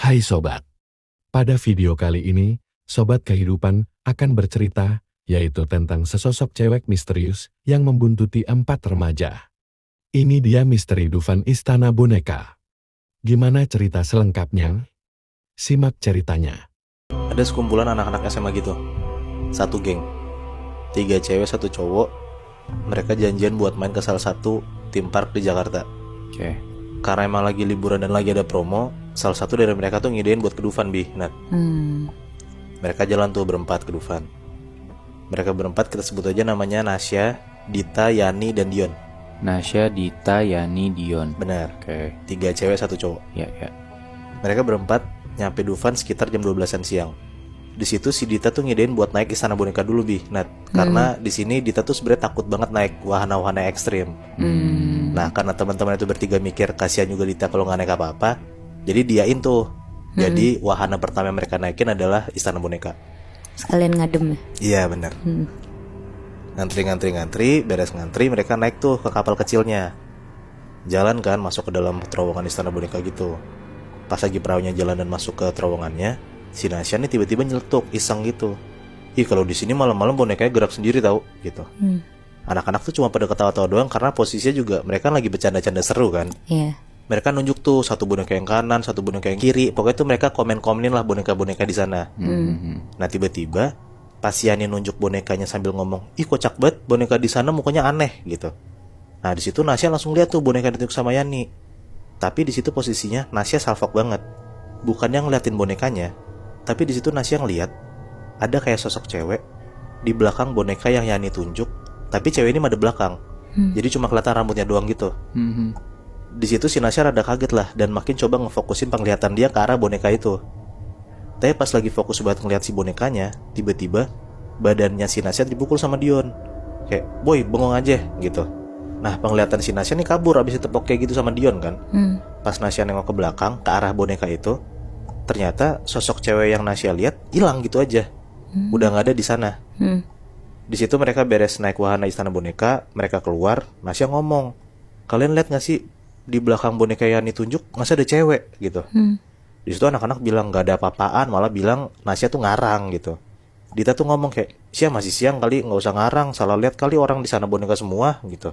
Hai Sobat, pada video kali ini, Sobat Kehidupan akan bercerita, yaitu tentang sesosok cewek misterius yang membuntuti 4 remaja. Ini dia misteri Dufan Istana Boneka. Gimana cerita selengkapnya? Simak ceritanya. Ada sekumpulan anak-anak SMA gitu, satu geng, 3 cewek 1 cowok. Mereka janjian buat main ke salah satu theme park di Jakarta. Oke. Karena emang lagi liburan dan lagi ada promo, salah satu dari mereka tuh ngidein buat ke Dufan, Nat. Mereka jalan tuh berempat ke Dufan. Mereka berempat kita sebut aja namanya Nasya, Dita, Yani, dan Dion. Nasya, Dita, Yani, Dion. Benar. Oke. 3 cewek 1 cowok. Ya. Mereka berempat nyampe Dufan sekitar jam 12-an siang. Di situ si Dita tuh ngidein buat naik Istana Boneka dulu, Nat. Karena di sini Dita tuh sebenarnya takut banget naik wahana-wahana ekstrim. Nah, karena teman-teman itu bertiga mikir kasihan juga Dita kalau nggak naik apa-apa, jadi diain tuh. Jadi wahana pertama yang mereka naikin adalah Istana Boneka. Sekalian ngadem ya? Iya benar. Ngantri, beres ngantri mereka naik tuh ke kapal kecilnya. Jalan kan masuk ke dalam terowongan Istana Boneka gitu. Pas lagi perahunya jalan dan masuk ke terowongannya, si Nasya nih tiba-tiba nyeletuk iseng gitu. Ih, kalau di sini malam-malam bonekanya gerak sendiri tahu gitu. Anak-anak tuh cuma pada ketawa-tawa doang karena posisinya juga mereka lagi bercanda-canda seru kan. Iya. Mereka nunjuk tuh satu boneka yang kanan, satu boneka yang kiri. Pokoknya tuh mereka komen-komenin lah boneka-boneka di sana. Nah tiba-tiba pas Yani nunjuk bonekanya sambil ngomong, ih kocak banget boneka di sana mukanya aneh gitu. Nah di situ Nasya langsung lihat tuh boneka ditunjuk sama Yani. Tapi di situ posisinya Nasya salfok banget. Bukannya ngeliatin bonekanya, tapi di situ Nasya ngeliat ada kayak sosok cewek di belakang boneka yang Yani tunjuk. Tapi cewek ini madep belakang. Jadi cuma kelihatan rambutnya doang gitu. Di situ si Nasya rada kaget lah dan makin coba ngefokusin penglihatan dia ke arah boneka itu. Tapi pas lagi fokus banget ngeliat si bonekanya, tiba-tiba badannya si Nasya dipukul sama Dion. Kayak, boy bengong aja gitu. Nah penglihatan si Nasya nih kabur abis ditepok kayak gitu sama Dion kan. Pas Nasya nengok ke belakang ke arah boneka itu, ternyata sosok cewek yang Nasya lihat hilang gitu aja. Udah nggak ada di sana. Di situ mereka beres naik wahana Istana Boneka, mereka keluar. Nasya ngomong, kalian lihat nggak sih di belakang boneka yang ditunjuk masa ada cewek gitu. Di situ anak-anak bilang nggak ada apa-apaan, malah bilang Nasya tuh ngarang gitu. Dita tuh ngomong kayak, masih siang kali, nggak usah ngarang, salah lihat kali orang di sana boneka semua gitu.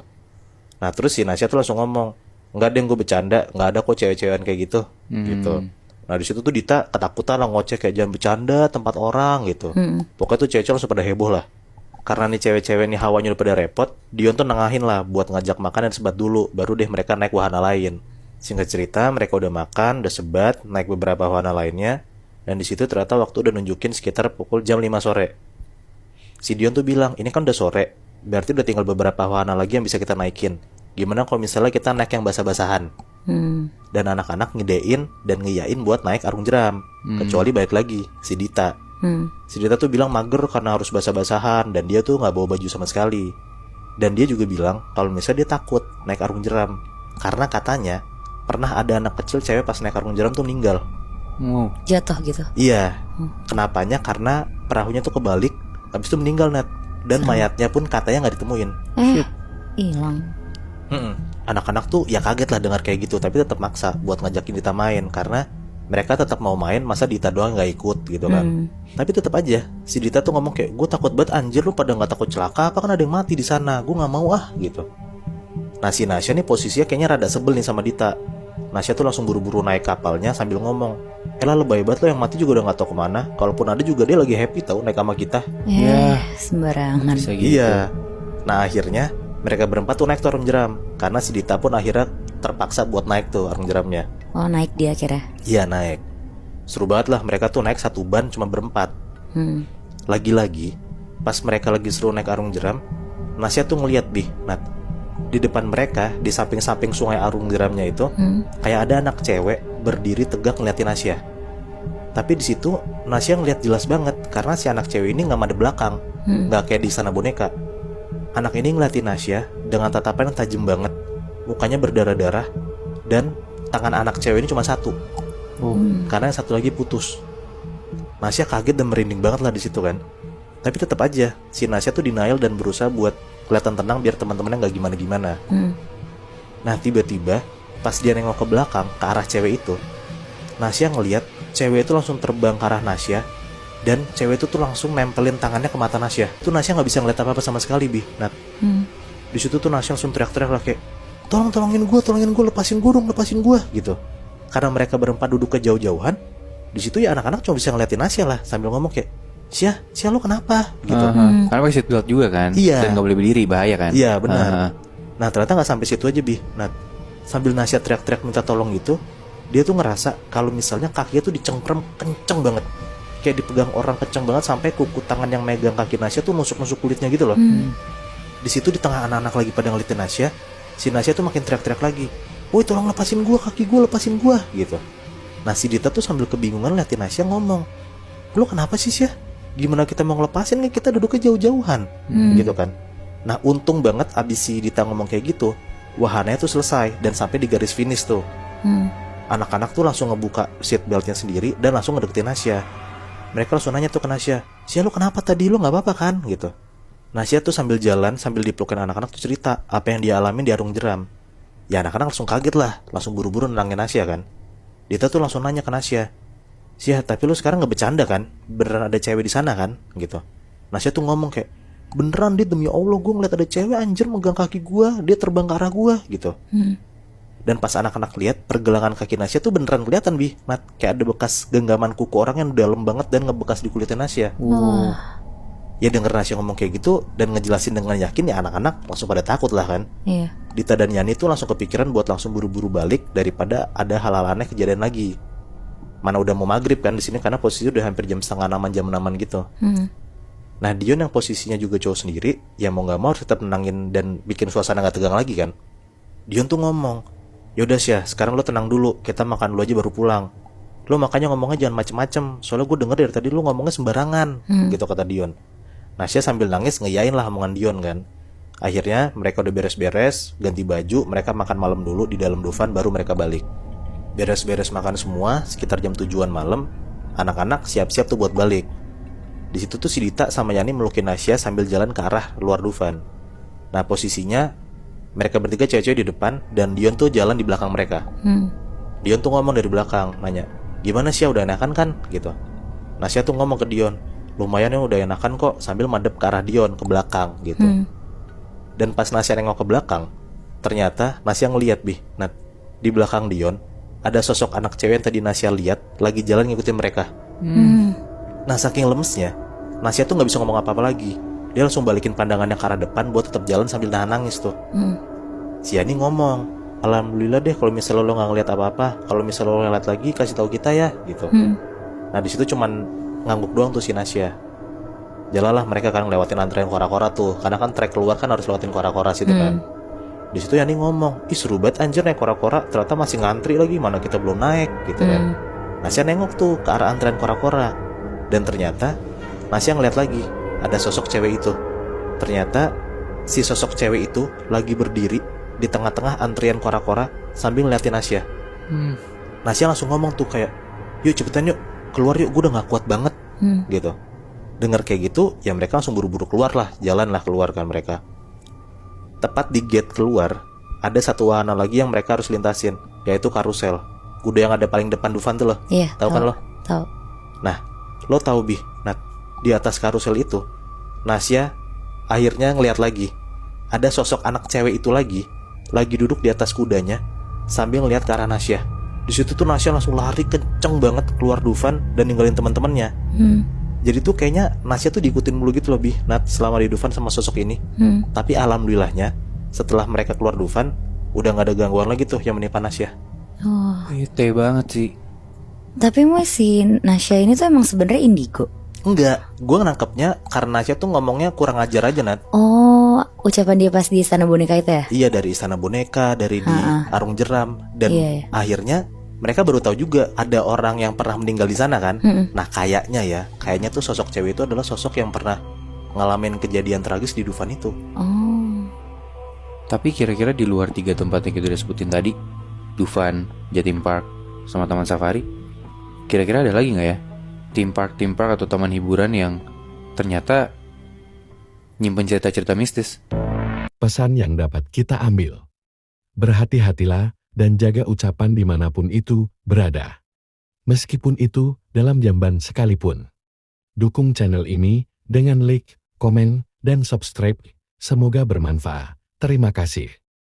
Nah terus si Nasya tuh langsung ngomong, nggak ada yang gue bercanda, nggak ada kok cewek-cewekan kayak gitu gitu. Nah di situ tuh Dita ketakutan lah, ngoceh kayak jangan bercanda tempat orang gitu. Pokoknya tuh cewek-cewek langsung pada heboh lah. Karena nih cewek-cewek nih hawanya udah pada repot, Dion tuh nengahin lah buat ngajak makan dan sebat dulu, baru deh mereka naik wahana lain. Singkat cerita, mereka udah makan, udah sebat, naik beberapa wahana lainnya, dan di situ ternyata waktu udah nunjukin sekitar pukul jam 5 sore. Si Dion tuh bilang, ini kan udah sore, berarti udah tinggal beberapa wahana lagi yang bisa kita naikin. Gimana kalau misalnya kita naik yang basah-basahan? Dan anak-anak ngedein dan ngiyain buat naik arung jeram, kecuali balik lagi si Dita. Si Dita tuh bilang mager karena harus basah-basahan dan dia tuh gak bawa baju sama sekali. Dan dia juga bilang kalau misalnya dia takut naik arung jeram, karena katanya pernah ada anak kecil cewek pas naik arung jeram tuh meninggal. Jatuh gitu. Iya. Kenapanya? Karena perahunya tuh kebalik, habis itu meninggal, Nat. Dan mayatnya pun katanya gak ditemuin. Hilang. Anak-anak tuh ya kaget lah dengar kayak gitu, tapi tetap maksa buat ngajakin Dita main karena mereka tetap mau main, masa Dita doang gak ikut gitu kan. Tapi tetap aja si Dita tuh ngomong kayak, gue takut banget anjir, lu pada gak takut celaka apa, kan ada yang mati di sana, gue gak mau gitu. Nah si Nasya nih posisinya kayaknya rada sebel nih sama Dita. Nasya tuh langsung buru-buru naik kapalnya sambil ngomong, elah lebay banget lo, yang mati juga udah gak tahu kemana. Kalaupun ada juga dia lagi happy tau naik sama kita. Sembarangan. Bisa gitu. Iya. Nah akhirnya mereka berempat tuh naik tuh arung jeram, karena si Dita pun akhirnya terpaksa buat naik tuh arung jeramnya. Oh naik dia akhirnya. Iya naik. Seru banget lah, mereka tuh naik satu ban cuma berempat. Lagi-lagi pas mereka lagi seru naik arung jeram, Nasya tuh ngeliat Nat, di depan mereka, di samping-samping sungai arung jeramnya itu, kayak ada anak cewek berdiri tegak ngeliatin Nasya. Tapi di situ Nasya ngeliat jelas banget karena si anak cewek ini nggak madep belakang, nggak kayak di Istana Boneka. Anak ini ngeliatin Nasya dengan tatapan yang tajam banget, mukanya berdarah-darah, dan tangan anak cewek ini cuma satu, karena yang satu lagi putus. Nasya kaget dan merinding banget lah di situ kan. Tapi tetap aja si Nasya tuh denial dan berusaha buat kelihatan tenang biar teman-temannya nggak gimana-gimana. Nah tiba-tiba pas dia nengok ke belakang ke arah cewek itu, Nasya ngelihat cewek itu langsung terbang ke arah Nasya, dan cewek itu tuh langsung nempelin tangannya ke mata Nasya. Tuh Nasya nggak bisa ngeliat apa-apa sama sekali, Bi. Nat. Di situ tuh Nasya langsung teriak-teriak lah kayak, tolongin gue, lepasin gue gitu. Karena mereka berempat duduk kejauh-jauhan, di situ ya anak-anak cuma bisa ngeliatin Nasya lah sambil ngomong kayak, Sia lo kenapa? Gitu. Karena pakai seatbelt juga kan. Iya. Dan gak boleh berdiri, bahaya kan. Iya benar. Nah ternyata nggak sampai situ aja, Bi. Nah sambil Nasya teriak-teriak minta tolong gitu, dia tuh ngerasa kalau misalnya kakinya tuh dicengkrem kenceng banget, kayak dipegang orang kenceng banget sampai kuku tangan yang megang kaki Nasya tuh nusuk-nusuk kulitnya gitu loh. Di situ di tengah anak-anak lagi pada ngeliatin Nasya, si Nasya tuh makin teriak-teriak lagi, woi tolong lepasin gue, kaki gue lepasin gue gitu. Nah si Dita tuh sambil kebingungan liatin Nasya ngomong, lu kenapa sih Syah? Gimana kita mau ngelepasin nih, kita duduknya jauh-jauhan gitu kan. Nah untung banget abis si Dita ngomong kayak gitu, wahananya tuh selesai dan sampai di garis finish tuh. Anak-anak tuh langsung ngebuka seat beltnya sendiri dan langsung ngedeketin Nasya. Mereka langsung nanya tuh ke Nasya, Syah lu kenapa tadi, lu gak apa-apa kan gitu. Nasya tuh sambil jalan sambil dipelukin anak-anak tuh cerita apa yang dia alamin di Arung Jeram. Ya anak-anak langsung kaget lah, langsung buru-buru nenangin Nasya kan. Dita tuh langsung nanya ke Nasya, Syah tapi lu sekarang gak bercanda kan? Beneran ada cewek di sana kan? Gitu. Nasya tuh ngomong kayak, beneran Dit, demi Allah gue ngeliat ada cewek anjir megang kaki gue, dia terbang ke arah gue gitu. Dan pas anak-anak lihat pergelangan kaki Nasya tuh beneran kelihatan, Bi. Nat, kayak ada bekas genggaman kuku orang yang dalam banget dan ngebekas di kulitnya Nasya. Ya denger Nasya ngomong kayak gitu dan ngejelasin dengan yakin, ya anak-anak langsung pada takut lah kan. Iya. Dita dan Yani tuh langsung kepikiran buat langsung buru-buru balik daripada ada hal-hal aneh kejadian lagi. Mana udah mau maghrib kan di sini karena posisi udah hampir jam setengah 6 jam 6 gitu. Nah Dion yang posisinya juga cowok sendiri, ya mau nggak mau harus tetap nenangin dan bikin suasana nggak tegang lagi kan. Dion tuh ngomong, yaudah Syah sekarang lo tenang dulu, kita makan dulu aja baru pulang. Lo makanya ngomongnya jangan macem-macem, soalnya gue denger dari tadi lo ngomongnya sembarangan gitu kata Dion. Nah Syah sambil nangis ngeyain lah omongan Dion kan. Akhirnya mereka udah beres-beres, ganti baju, mereka makan malam dulu di dalam Dufan baru mereka balik. Beres-beres makan semua sekitar jam 7-an malam, anak-anak siap-siap tuh buat balik. Di situ tuh si Dita sama Yani melukin Nasya sambil jalan ke arah luar Dufan. Nah posisinya mereka bertiga cewek-cewek di depan dan Dion tuh jalan di belakang mereka. Dion tuh ngomong dari belakang, nanya, gimana Syah udah enakan kan? Gitu. Nasya tuh ngomong ke Dion, lumayan ya udah enakan kok, sambil madep ke arah Dion ke belakang gitu. Dan pas Nasya nengok ke belakang, ternyata Nasya ngeliat, Bi, Nat, di belakang Dion ada sosok anak cewek yang tadi Nasya lihat lagi jalan ngikutin mereka. Nah saking lemesnya, Nasya tuh gak bisa ngomong apa-apa lagi. Dia langsung balikin pandangannya ke arah depan buat tetap jalan sambil nahan nangis tuh. Si Yani ngomong, alhamdulillah deh kalau misalnya lo gak ngeliat apa-apa, kalau misalnya lo ngeliat lagi kasih tahu kita ya gitu. Nah di situ cuman ngangguk doang tuh si Nasya. Jalanlah mereka kan lewatin antrean kora-kora tuh, karena kan trek keluar kan harus lewatin kora-kora situ kan. Di situ Yani ngomong, ih seru banget anjir naik kora-kora, ternyata masih ngantri lagi, mana kita belum naik gitu kan. Nasya nengok tuh ke arah antrean kora-kora, dan ternyata Nasya ngeliat lagi ada sosok cewek itu. Ternyata si sosok cewek itu lagi berdiri di tengah-tengah antrian kora-kora sambil ngeliatin Nasya. Nasya langsung ngomong tuh kayak, yuk cepetan yuk, keluar yuk, gue udah gak kuat banget gitu. Dengar kayak gitu, ya mereka langsung buru-buru keluar lah, jalan lah keluar kan mereka. Tepat di gate keluar, ada satu wahana lagi yang mereka harus lintasin, yaitu karusel. Kuda yang ada paling depan Dufan tuh loh. Iya. Tahu kan lo? Tahu. Nah, lo tahu Bi, Nat, di atas karusel itu, Nasya akhirnya ngeliat lagi ada sosok anak cewek itu lagi duduk di atas kudanya sambil ngeliat ke arah Nasya. Di situ tuh Nasya langsung lari kenceng banget keluar Dufan dan ninggalin teman-temannya. Jadi tuh kayaknya Nasya tuh diikutin mulu gitu loh, Bi, Nat, selama di Dufan sama sosok ini. Tapi alhamdulillahnya setelah mereka keluar Dufan udah gak ada gangguan lagi tuh yang menimpa Nasya. Bete banget sih. Tapi si Nasya ini tuh emang sebenarnya indigo. Enggak, gue nangkepnya karena Nasya tuh ngomongnya kurang ajar aja, Nat. Oh, ucapan dia pas di Istana Boneka itu ya? Iya, dari Istana Boneka, dari di Arung Jeram. Dan akhirnya mereka baru tahu juga ada orang yang pernah meninggal di sana kan. Nah kayaknya tuh sosok cewek itu adalah sosok yang pernah ngalamin kejadian tragis di Dufan itu. Tapi kira-kira di luar 3 tempat yang kita udah sebutin tadi, Dufan, Jatim Park, sama Taman Safari, kira-kira ada lagi gak ya theme park atau taman hiburan yang ternyata nyimpen cerita-cerita mistis? Pesan yang dapat kita ambil. Berhati-hatilah dan jaga ucapan dimanapun itu berada. meskipun itu dalam jamban sekalipun. Dukung channel ini dengan like, komen, dan subscribe. Semoga bermanfaat. Terima kasih.